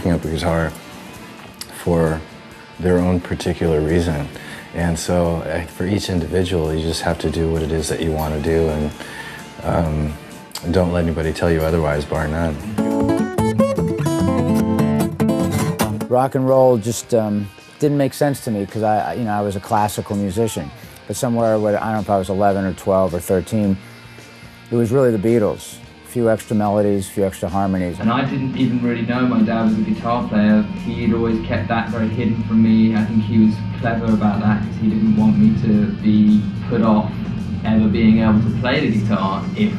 picking up a guitar for their own particular reason. And so for each individual, you just have to do what it is that you want to do, and don't let anybody tell you otherwise, bar none. Rock and roll just didn't make sense to me because I was a classical musician. But somewhere, I don't know if I was 11 or 12 or 13, it was really the Beatles. A few extra melodies, a few extra harmonies. And I didn't even really know my dad was a guitar player. He'd always kept that very hidden from me. I think he was clever about that because he didn't want me to be put off ever being able to play the guitar if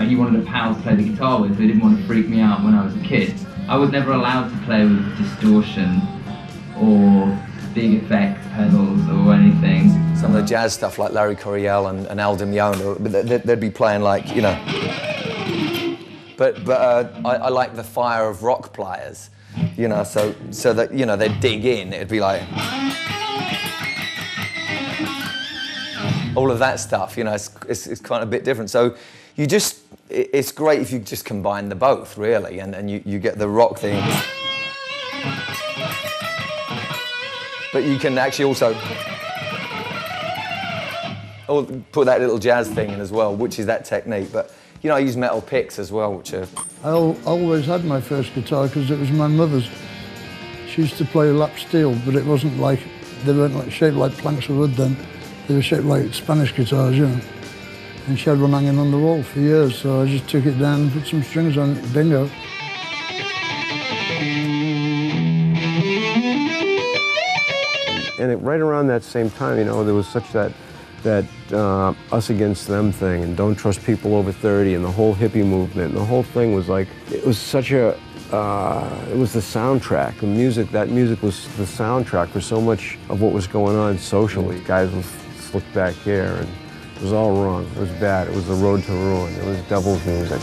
he wanted a pal to play the guitar with, but he didn't want to freak me out when I was a kid. I was never allowed to play with distortion or big effect pedals or anything. Some of the jazz stuff like Larry Coryell and Al Di Meono, they'd be playing like, you know. But I like the fire of rock players, you know, so that, you know, they'd dig in, it'd be like... all of that stuff, you know, it's kind of a bit different. So you just, it's great if you just combine the both, really, and you get the rock thing. But you can actually also put that little jazz thing in as well, which is that technique. But, you know, I use metal picks as well, which are... I always had my first guitar because it was my mother's. She used to play lap steel, but it wasn't like, they weren't like shaped like planks of wood then. They were shaped like Spanish guitars, you know. And she had one hanging on the wall for years, so I just took it down and put some strings on it, bingo. And right around that same time, you know, there was such that us against them thing, and don't trust people over 30, and the whole hippie movement, and the whole thing was like, it was such a, it was the soundtrack. That music was the soundtrack for so much of what was going on socially. Guys with slicked back hair, and it was all wrong. It was bad. It was the road to ruin. It was devil's music.